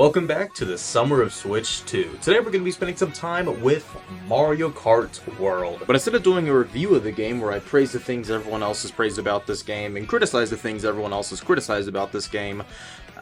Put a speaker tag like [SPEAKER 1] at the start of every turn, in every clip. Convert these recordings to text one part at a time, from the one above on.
[SPEAKER 1] Welcome back to the Summer of Switch 2. Today we're going to be spending some time with Mario Kart World. But instead of doing a review of the game where I praise the things everyone else has praised about this game and criticize the things everyone else has criticized about this game,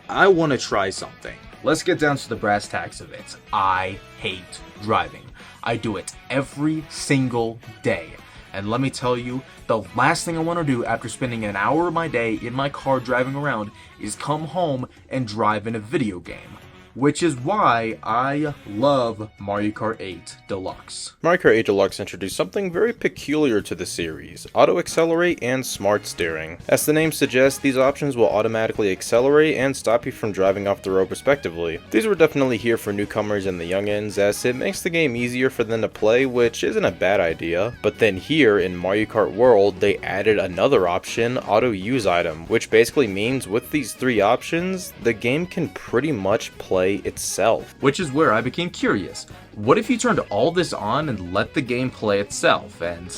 [SPEAKER 1] I want to try something. Let's get down to the brass tacks of it. I hate driving. I do it every single day. And let me tell you, the last thing I want to do after spending an hour of my day in my car driving around is come home and drive in a video game. Which is why I love Mario Kart 8 Deluxe.
[SPEAKER 2] Mario Kart 8 Deluxe introduced something very peculiar to the series, Auto Accelerate and Smart Steering. As the name suggests, these options will automatically accelerate and stop you from driving off the road respectively. These were definitely here for newcomers and the youngins, as it makes the game easier for them to play, which isn't a bad idea. But then here in Mario Kart World, they added another option, Auto Use Item, which basically means with these three options, the game can pretty much play itself.
[SPEAKER 1] Which is where I became curious. What if you turned all this on and let the game play itself? And,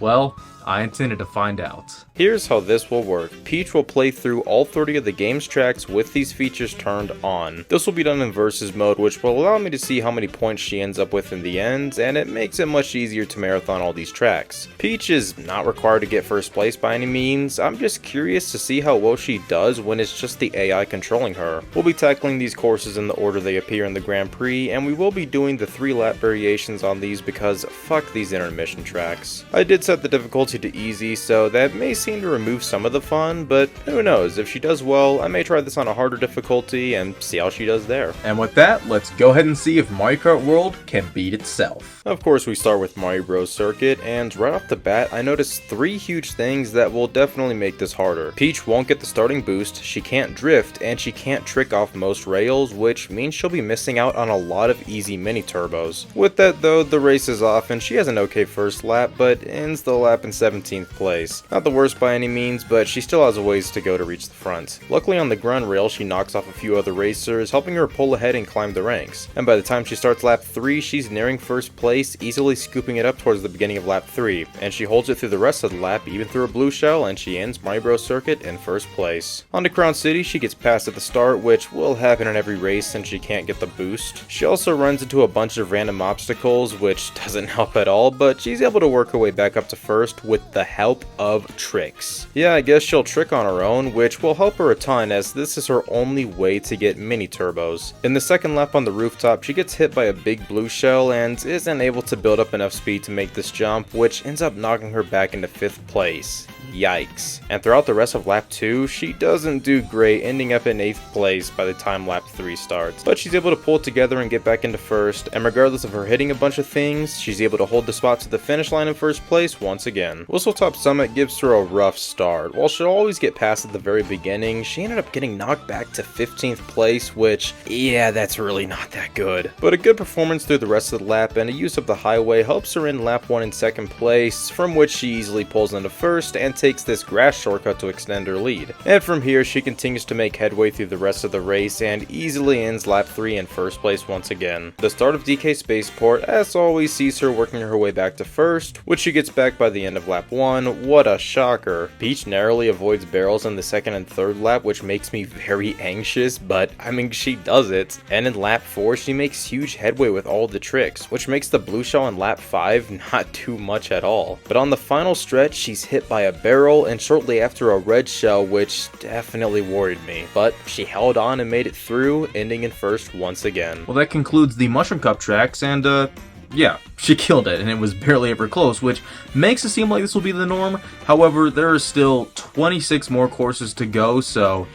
[SPEAKER 1] well, I intended to find out.
[SPEAKER 2] Here's how this will work. Peach will play through all 30 of the game's tracks with these features turned on. This will be done in versus mode, which will allow me to see how many points she ends up with in the end, and it makes it much easier to marathon all these tracks. Peach is not required to get first place by any means. I'm just curious to see how well she does when it's just the AI controlling her. We'll be tackling these courses in the order they appear in the Grand Prix, and we will be doing the 3-lap variations on these because fuck these intermission tracks. I did set the difficulty to easy, so that may seem to remove some of the fun, but who knows, if she does well, I may try this on a harder difficulty and see how she does there.
[SPEAKER 1] And with that, let's go ahead and see if Mario Kart World can beat itself.
[SPEAKER 2] Of course, we start with Mario Bros. Circuit, and right off the bat, I noticed 3 huge things that will definitely make this harder. Peach won't get the starting boost, she can't drift, and she can't trick off most rails, which means she'll be missing out on a lot of easy mini turbos. With that though, the race is off, and she has an okay first lap, but ends the lap in 17th place. Not the worst by any means, but she still has a ways to go to reach the front. Luckily on the grunt rail, she knocks off a few other racers, helping her pull ahead and climb the ranks. And by the time she starts lap 3, she's nearing first place, easily scooping it up towards the beginning of lap 3. And she holds it through the rest of the lap, even through a blue shell, and she ends Mario Bros. Circuit in first place. On to Crown City, she gets passed at the start, which will happen in every race since she can't get the boost. She also runs into a bunch of random obstacles, which doesn't help at all, but she's able to work her way back up to first with the help of tricks. Yeah, I guess she'll trick on her own, which will help her a ton as this is her only way to get mini turbos. In the second lap on the rooftop, she gets hit by a big blue shell and isn't able to build up enough speed to make this jump, which ends up knocking her back into 5th place. Yikes. And throughout the rest of lap 2, she doesn't do great, ending up in 8th place by the time lap 3 starts. But she's able to pull it together and get back into first, and regardless of her hitting a bunch of things, she's able to hold the spot to the finish line in first place once again. Whistletop Summit gives her a rough start. While she'll always get past at the very beginning, she ended up getting knocked back to 15th place, which, yeah, that's really not that good. But a good performance through the rest of the lap and a use of the highway helps her in lap 1 in 2nd place, from which she easily pulls into first and takes this grass shortcut to extend her lead. And from here, she continues to make headway through the rest of the race and easily ends lap 3 in first place once again. The start of DK Spaceport, as always, sees her working her way back to first, which she gets back by the end of lap 1. What a shocker. Peach narrowly avoids barrels in the 2nd and 3rd lap, which makes me very anxious, but I mean, she does it. And in lap 4, she makes huge headway with all the tricks, which makes the blue shell in lap 5 not too much at all. But on the final stretch, she's hit by a barrel and shortly after a red shell, which definitely worried me. But she held on and made it through, ending in first once again.
[SPEAKER 1] Well, that concludes the Mushroom Cup tracks, and yeah, she killed it, and it was barely ever close, which makes it seem like this will be the norm. However, there are still 26 more courses to go, so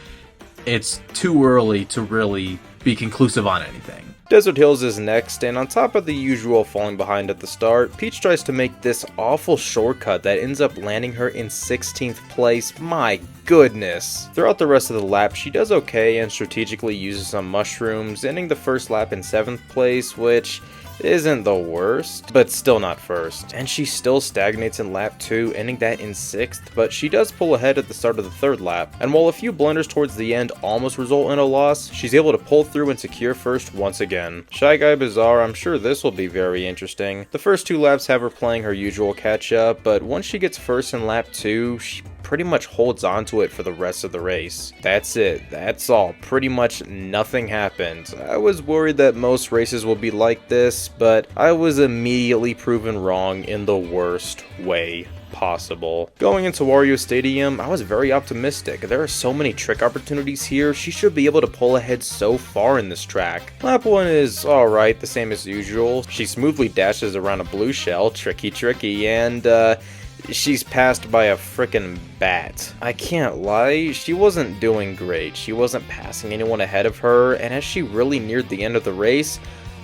[SPEAKER 1] it's too early to really be conclusive on anything.
[SPEAKER 2] Desert Hills is next, and on top of the usual falling behind at the start, Peach tries to make this awful shortcut that ends up landing her in 16th place. My goodness. Throughout the rest of the lap, she does okay and strategically uses some mushrooms, ending the first lap in 7th place, which isn't the worst, but still not first. And she still stagnates in lap 2, ending that in 6th, but she does pull ahead at the start of the 3rd lap. And while a few blunders towards the end almost result in a loss, she's able to pull through and secure first once again. Shy Guy Bazaar, I'm sure this will be very interesting. The first 2 laps have her playing her usual catch up, but once she gets first in lap 2, she pretty much holds onto it for the rest of the race. That's it. That's all. Pretty much nothing happened. I was worried that most races will be like this, but I was immediately proven wrong in the worst way possible. Going into Wario Stadium, I was very optimistic. There are so many trick opportunities here. She should be able to pull ahead so far in this track. Lap 1 is alright, the same as usual. She smoothly dashes around a blue shell, tricky, and she's passed by a frickin' bat. I can't lie, she wasn't doing great. She wasn't passing anyone ahead of her, and as she really neared the end of the race,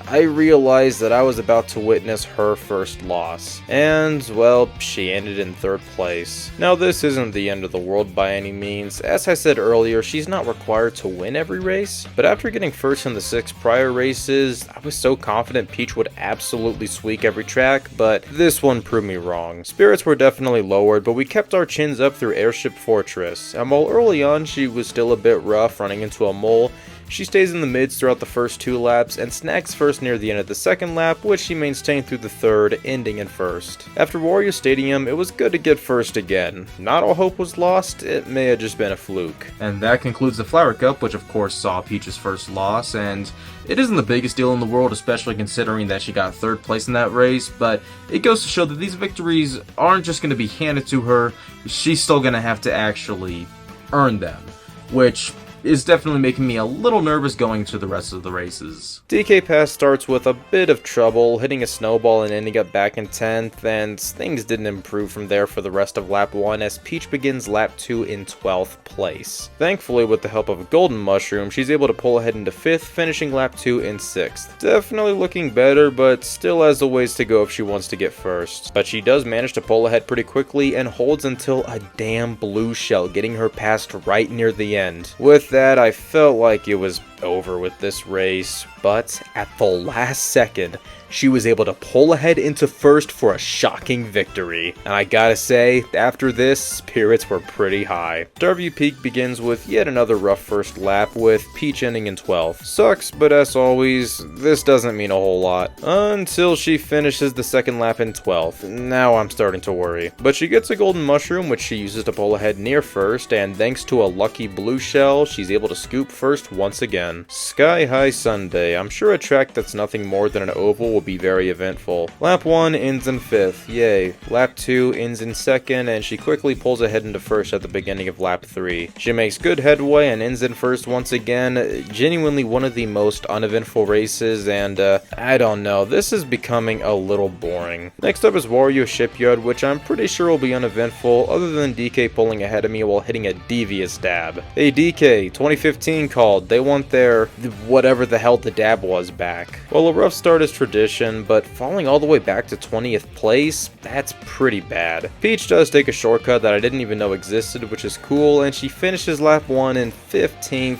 [SPEAKER 2] I realized that I was about to witness her first loss. And, well, she ended in 3rd place. Now, this isn't the end of the world by any means. As I said earlier, she's not required to win every race, but after getting first in the 6 prior races, I was so confident Peach would absolutely squeak every track, but this one proved me wrong. Spirits were definitely lowered, but we kept our chins up through Airship Fortress, and while early on she was still a bit rough running into a mole, she stays in the mids throughout the first 2 laps and snags first near the end of the 2nd lap, which she maintained through the 3rd, ending in 1st. After Wario Stadium, it was good to get first again. Not all hope was lost, it may have just been a fluke.
[SPEAKER 1] And that concludes the Flower Cup, which of course saw Peach's first loss, and it isn't the biggest deal in the world, especially considering that she got 3rd place in that race, but it goes to show that these victories aren't just going to be handed to her, she's still going to have to actually earn them, which is definitely making me a little nervous going to the rest of the races.
[SPEAKER 2] DK Pass starts with a bit of trouble, hitting a snowball and ending up back in 10th, and things didn't improve from there for the rest of lap 1 as Peach begins lap 2 in 12th place. Thankfully, with the help of a golden mushroom, she's able to pull ahead into 5th, finishing lap 2 in 6th. Definitely looking better, but still has a ways to go if she wants to get first. But she does manage to pull ahead pretty quickly and holds until a damn blue shell, getting her past right near the end. With that, I felt like it was over with this race, but at the last second, she was able to pull ahead into 1st for a shocking victory. And I gotta say, after this, spirits were pretty high. Starview Peak begins with yet another rough first lap, with Peach ending in 12th. Sucks, but as always, this doesn't mean a whole lot. Until she finishes the 2nd lap in 12th. Now I'm starting to worry. But she gets a golden mushroom, which she uses to pull ahead near 1st, and thanks to a lucky blue shell, she's able to scoop 1st once again. Sky High Sunday. I'm sure a track that's nothing more than an oval will be very eventful. Lap 1 ends in 5th, yay. Lap 2 ends in 2nd, and she quickly pulls ahead into 1st at the beginning of lap 3. She makes good headway and ends in 1st once again. Genuinely one of the most uneventful races, and I don't know, this is becoming a little boring. Next up is Wario Shipyard, which I'm pretty sure will be uneventful, other than DK pulling ahead of me while hitting a devious dab. Hey DK, 2015 called, they want their whatever the hell the dab was back. Well, a rough start is tradition, but falling all the way back to 20th place, that's pretty bad. Peach does take a shortcut that I didn't even know existed, which is cool, and she finishes lap 1 in 15th,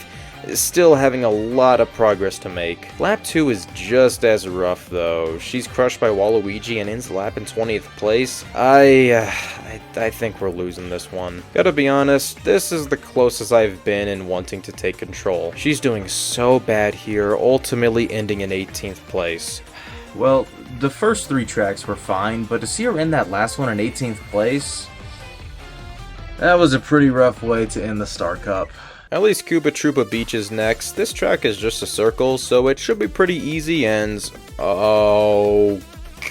[SPEAKER 2] still having a lot of progress to make. Lap 2 is just as rough though. She's crushed by Waluigi and ends the lap in 20th place. I think we're losing this one. Gotta be honest, this is the closest I've been in wanting to take control. She's doing so bad here, ultimately ending in 18th place.
[SPEAKER 1] Well, the first 3 tracks were fine, but to see her end that last one in 18th place, that was a pretty rough way to end the Star Cup.
[SPEAKER 2] At least Koopa Troopa Beach is next. This track is just a circle, so it should be pretty easy and... oh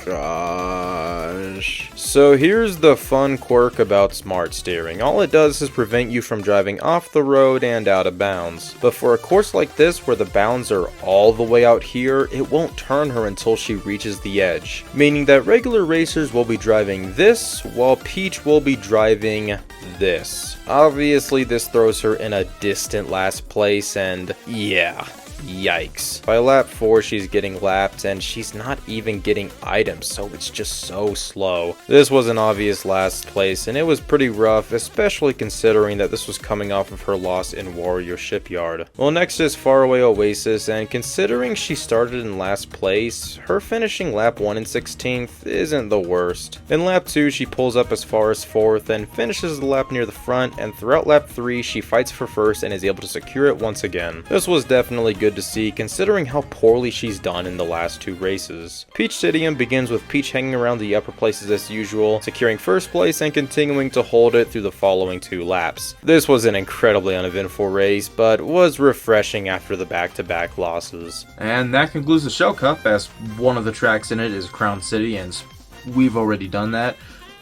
[SPEAKER 2] gosh. So here's the fun quirk about smart steering. All it does is prevent you from driving off the road and out of bounds. But for a course like this where the bounds are all the way out here, it won't turn her until she reaches the edge. Meaning that regular racers will be driving this, while Peach will be driving this. Obviously this throws her in a distant last place, and yeah. Yikes. By lap 4 she's getting lapped and she's not even getting items, so it's just so slow. This was an obvious last place and it was pretty rough, especially considering that this was coming off of her loss in Wario Shipyard. Well, next is Faraway Oasis, and considering she started in last place, her finishing lap 1 in 16th isn't the worst. In lap 2 she pulls up as far as 4th and finishes the lap near the front, and throughout lap 3 she fights for 1st and is able to secure it once again. This was definitely good good to see considering how poorly she's done in the last 2 races. Peach Stadium begins with Peach hanging around the upper places as usual, securing first place and continuing to hold it through the following 2 laps. This was an incredibly uneventful race, but was refreshing after the back-to-back losses.
[SPEAKER 1] And that concludes the Shell Cup, as one of the tracks in it is Crown City, and we've already done that.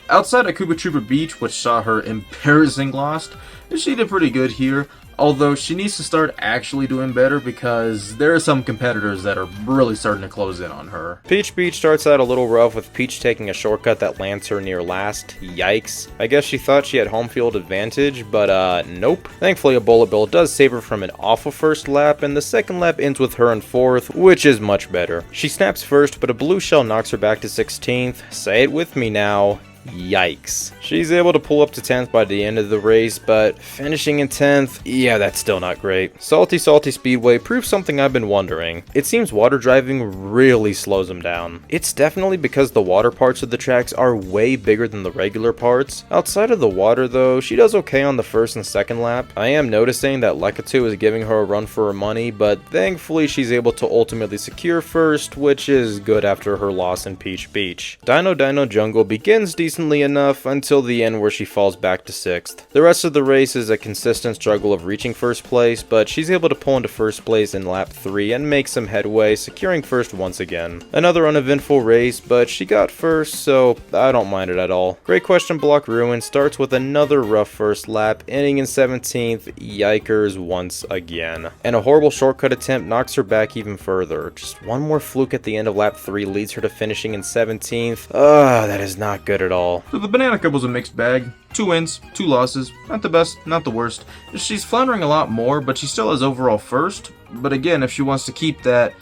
[SPEAKER 1] Outside of Koopa Troopa Beach, which saw her embarrassing loss, she did pretty good here. Although she needs to start actually doing better because there are some competitors that are really starting to close in on her.
[SPEAKER 2] Peach Beach starts out a little rough with Peach taking a shortcut that lands her near last. Yikes. I guess she thought she had home field advantage, but nope. Thankfully a Bullet Bill does save her from an awful first lap, and the second lap ends with her in 4th, which is much better. She snaps first, but a blue shell knocks her back to 16th. Say it with me now. Yikes. She's able to pull up to 10th by the end of the race, but finishing in 10th, yeah, that's still not great. Salty Speedway proves something I've been wondering. It seems water driving really slows them down. It's definitely because the water parts of the tracks are way bigger than the regular parts. Outside of the water though, she does okay on the first and second lap. I am noticing that Lekatu is giving her a run for her money, but thankfully she's able to ultimately secure first, which is good after her loss in Peach Beach. Dino Jungle begins decently enough until the end where she falls back to 6th. The rest of the race is a consistent struggle of reaching first place, but she's able to pull into first place in lap 3 and make some headway, securing first once again. Another uneventful race, but she got first, so I don't mind it at all. Great Question Block Ruin starts with another rough first lap, ending in 17th, yikers once again. And a horrible shortcut attempt knocks her back even further. Just one more fluke at the end of lap 3 leads her to finishing in 17th. That is not good at all.
[SPEAKER 1] So the Banana Cup was a mixed bag. 2 wins, 2 losses. Not the best, not the worst. She's floundering a lot more, but she still is overall first. But again, if she wants to keep that,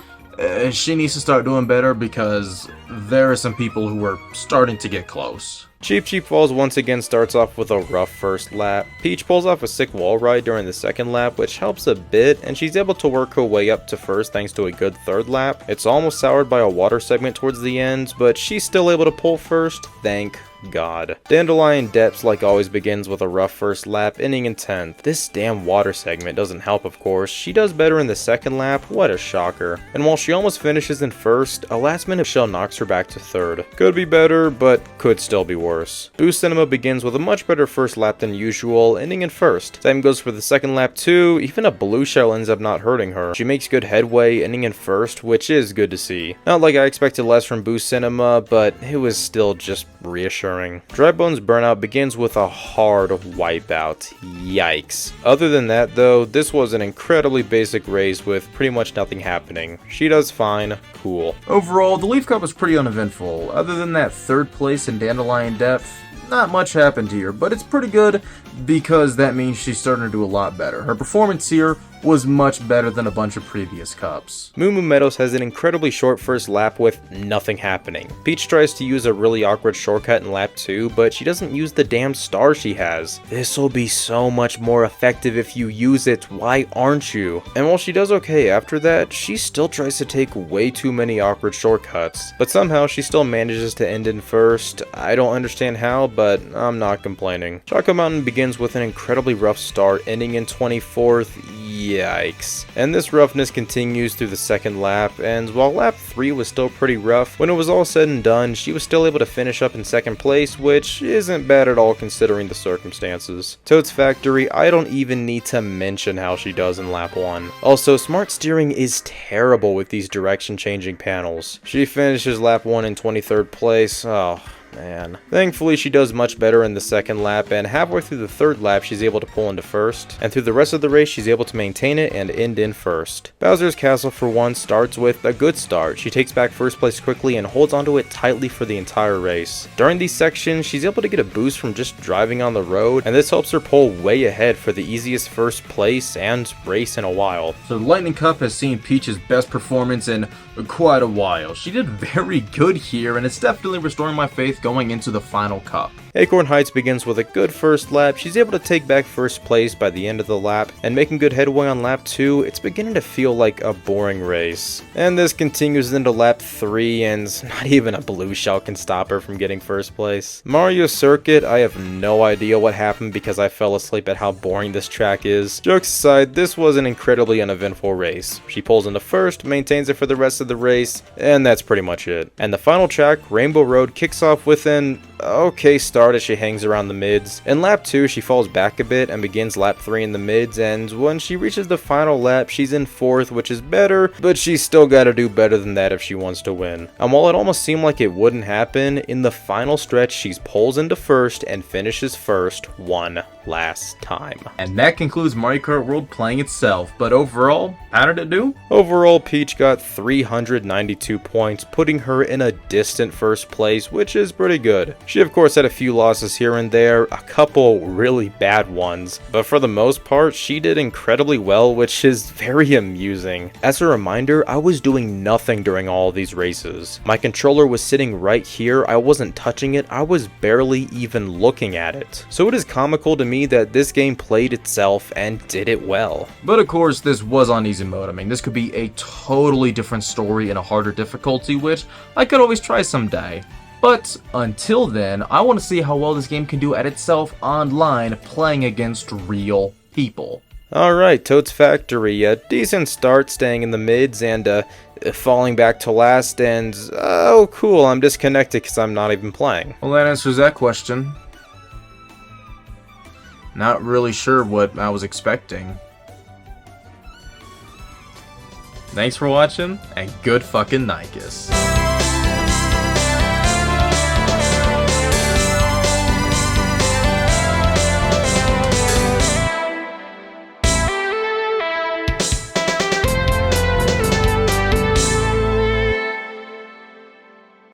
[SPEAKER 1] she needs to start doing better because there are some people who are starting to get close.
[SPEAKER 2] Cheap Falls once again starts off with a rough first lap. Peach pulls off a sick wall ride during the second lap, which helps a bit, and she's able to work her way up to first thanks to a good third lap. It's almost soured by a water segment towards the end, but she's still able to pull first, thank God. Dandelion Depths, like always, begins with a rough first lap, ending in 10th. This damn water segment doesn't help, of course. She does better in the second lap, what a shocker. And while she almost finishes in first, a last minute shell knocks her back to 3rd. Could be better, but could still be worse. Boost Cinema begins with a much better first lap than usual, ending in 1st. Same goes for the second lap too. Even a blue shell ends up not hurting her. She makes good headway, ending in 1st, which is good to see. Not like I expected less from Boost Cinema, but it was still just reassuring. Dry Bones Burnout begins with a hard wipeout. Yikes. Other than that though, this was an incredibly basic race with pretty much nothing happening. She does fine, cool.
[SPEAKER 1] Overall, the Leaf Cup was pretty uneventful. Other than that 3rd place in Dandelion Depth, not much happened here, but it's pretty good because that means she's starting to do a lot better. Her performance here was much better than a bunch of previous cups.
[SPEAKER 2] Moo Moo Meadows has an incredibly short first lap with nothing happening. Peach tries to use a really awkward shortcut in lap 2, but she doesn't use the damn star she has. This'll be so much more effective if you use it, why aren't you? And while she does okay after that, she still tries to take way too many awkward shortcuts. But somehow she still manages to end in 1st. I don't understand how, but I'm not complaining. Choco Mountain begins with an incredibly rough start, ending in 24th. Yikes. And this roughness continues through the second lap, and while lap 3 was still pretty rough, when it was all said and done, she was still able to finish up in 2nd place, which isn't bad at all considering the circumstances. Toad's Factory, I don't even need to mention how she does in lap 1. Also, smart steering is terrible with these direction changing panels. She finishes lap 1 in 23rd place. Oh man. Thankfully, she does much better in the second lap, and halfway through the third lap, she's able to pull into 1st, and through the rest of the race, she's able to maintain it and end in 1st. Bowser's Castle, for one, starts with a good start. She takes back 1st place quickly and holds onto it tightly for the entire race. During these sections, she's able to get a boost from just driving on the road, and this helps her pull way ahead for the easiest 1st place and race in a while.
[SPEAKER 1] So the Lightning Cup has seen Peach's best performance in quite a while. She did very good here, and it's definitely restoring my faith going going into the final cup.
[SPEAKER 2] Acorn Heights begins with a good first lap. She's able to take back first place by the end of the lap, and making good headway on lap 2, it's beginning to feel like a boring race. And this continues into lap 3, and not even a blue shell can stop her from getting first place. Mario Circuit, I have no idea what happened because I fell asleep at how boring this track is. Jokes aside, this was an incredibly uneventful race. She pulls into first, maintains it for the rest of the race, and that's pretty much it. And the final track, Rainbow Road, kicks off with an okay start as she hangs around the mids. In lap 2, she falls back a bit and begins lap 3 in the mids, and when she reaches the final lap, she's in 4th, which is better, but she's still gotta do better than that if she wants to win. And while it almost seemed like it wouldn't happen, in the final stretch, she pulls into first and finishes first one last time.
[SPEAKER 1] And that concludes Mario Kart World playing itself, but overall, how did it do?
[SPEAKER 2] Overall, Peach got 392 points, putting her in a distant first place, which is pretty good. She of course had a few losses here and there, a couple really bad ones, but for the most part, she did incredibly well, which is very amusing. As a reminder, I was doing nothing during all of these races. My controller was sitting right here, I wasn't touching it, I was barely even looking at it. So it is comical to me that this game played itself and did it well.
[SPEAKER 1] But of course, this was on easy mode. I mean, this could be a totally different story in a harder difficulty, which I could always try someday. But until then, I want to see how well this game can do at itself online playing against real people.
[SPEAKER 2] Alright, Toad's Factory, a decent start staying in the mids and falling back to last, and oh cool, I'm disconnected because I'm not even playing.
[SPEAKER 1] Well, that answers that question. Not really sure what I was expecting. Thanks for watching, and good fucking Nicus.